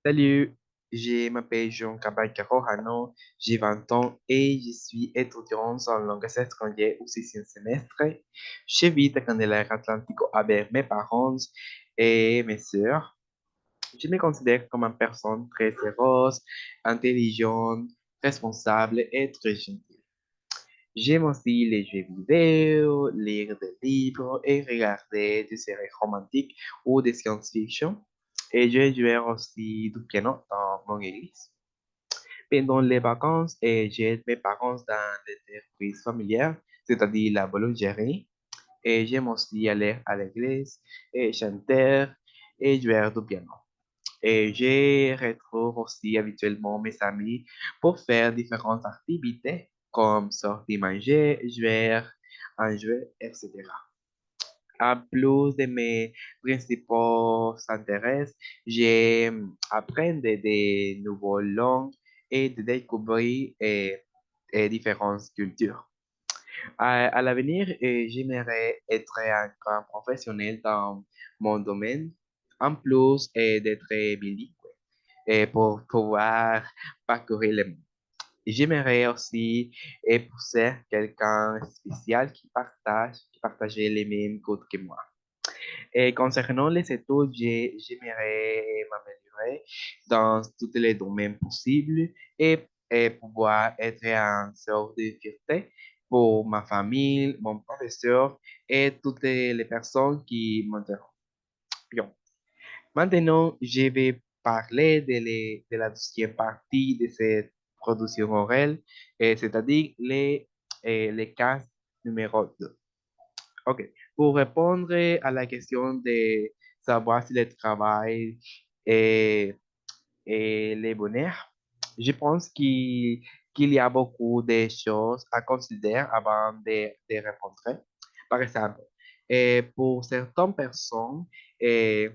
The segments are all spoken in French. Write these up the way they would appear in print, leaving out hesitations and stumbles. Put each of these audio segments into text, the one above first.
Salut, je m'appelle Jean Caballero Hano, j'ai 20 ans et je suis étudiant en langue étrangère au sixième semestre. Je vis à Candelaire Atlantico avec mes parents et mes sœurs. Je me considère comme une personne très féroce, intelligente, responsable et très gentille. J'aime aussi les jeux vidéo, lire des livres et regarder des séries romantiques ou des science-fiction. Et je joue aussi du piano dans mon église. Pendant les vacances, j'aide mes parents dans des entreprises familiales, c'est-à-dire la boulangerie. Et j'aime aussi aller à l'église et chanter et jouer du piano. Et je retrouve aussi habituellement mes amis pour faire différentes activités comme sortir manger, jouer, un jeu, etc. En plus de mes principaux intérêts, j'aime apprendre des nouvelles langues et de découvrir différentes cultures. À l'avenir, j'aimerais être un grand professionnel dans mon domaine, en plus d'être bilingue, pour pouvoir parcourir le monde. J'aimerais aussi épouser quelqu'un spécial qui partage les mêmes codes que moi. Et concernant les études, j'aimerais m'améliorer dans tous les domaines possibles et pouvoir être un sorte de fierté pour ma famille, mon professeur et toutes les personnes qui m'entourent. Bien. Maintenant, je vais parler de la deuxième partie de cette production orale, c'est-à-dire les cas numéro 2. OK. Pour répondre à la question de savoir si le travail est, est le bonheur, je pense qu'il y a beaucoup de choses à considérer avant de répondre. Par exemple, pour certaines personnes, eh,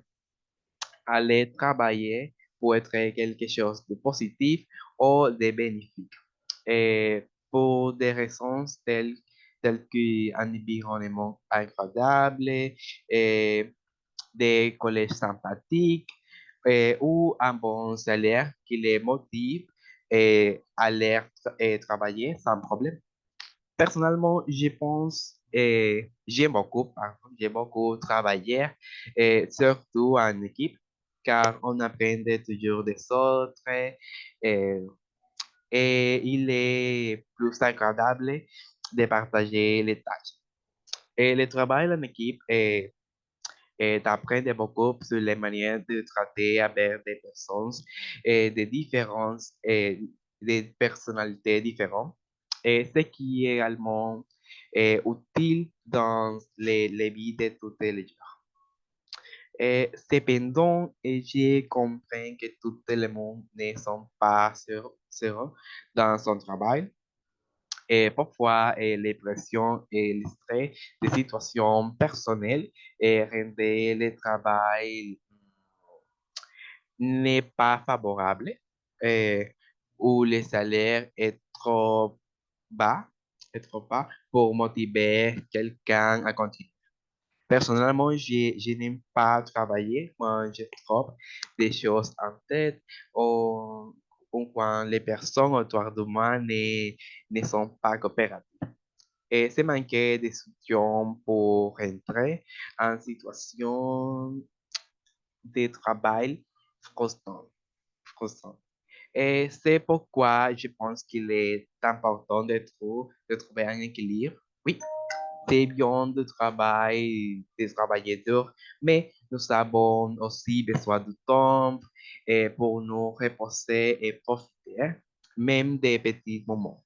aller travailler peut être quelque chose de positif ou de bénéfique. Pour des raisons telles qu'un environnement agréable, et des collèges sympathiques ou un bon salaire qui les motive à aller travailler sans problème. Personnellement, je pense, j'ai beaucoup travaillé, surtout en équipe, car on apprend toujours des autres et, et il est plus agréable de partager les tâches. Et le travail en équipe t'apprend beaucoup sur les manières de traiter avec des personnes de différentes, des personnalités différentes. Et ce qui est également utile dans les vies de tous les jours. Cependant, je comprends que tout le monde ne sont pas sûrs dans son travail. Et parfois, les pressions et le stress des situations personnelles rendent le travail n'est pas favorable ou le salaire est trop bas pour motiver quelqu'un à continuer. Personnellement, je n'aime pas travailler quand j'ai trop de choses en tête ou quand les personnes autour de moi ne sont pas coopératives. Et c'est manquer de soutien pour entrer en situation de travail frustrant. frustrant. Et c'est pourquoi je pense qu'il est important de trouver un équilibre. Oui, c'est bien de travailler dur, mais nous avons aussi besoin de temps pour nous reposer et profiter, hein, même des petits moments.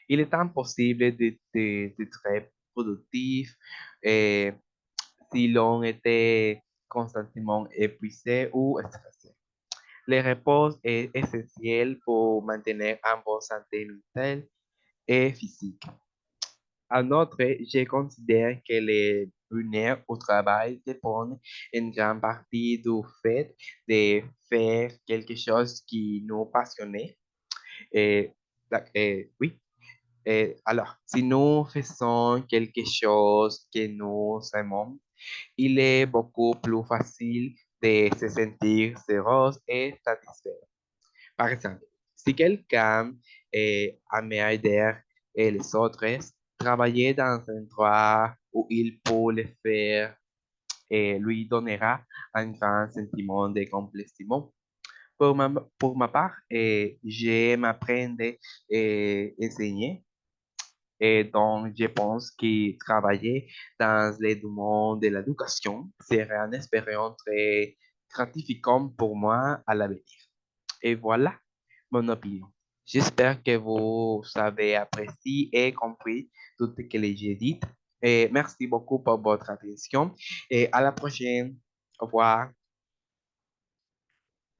Il est impossible d'être productif eh, si l'on était constamment épuisé ou stressé. Le repos est essentiel pour maintenir une bonne santé mentale et physique. En outre, je considère que le bonheur au travail dépend en grande partie du fait de faire quelque chose qui nous passionne. Et, oui, alors, si nous faisons quelque chose que nous aimons, il est beaucoup plus facile de se sentir heureux et satisfait. Par exemple, si quelqu'un aime aider les autres, travailler dans un endroit où il peut le faire lui donnera un grand sentiment de complètement. Pour ma part, j'aime apprendre et enseigner. Et donc, je pense que travailler dans le domaine de l'éducation serait une expérience très gratifiante pour moi à l'avenir. Et voilà mon opinion. J'espère que vous avez apprécié et compris tout ce que j'ai dit. Et merci beaucoup pour votre attention et à la prochaine. Au revoir.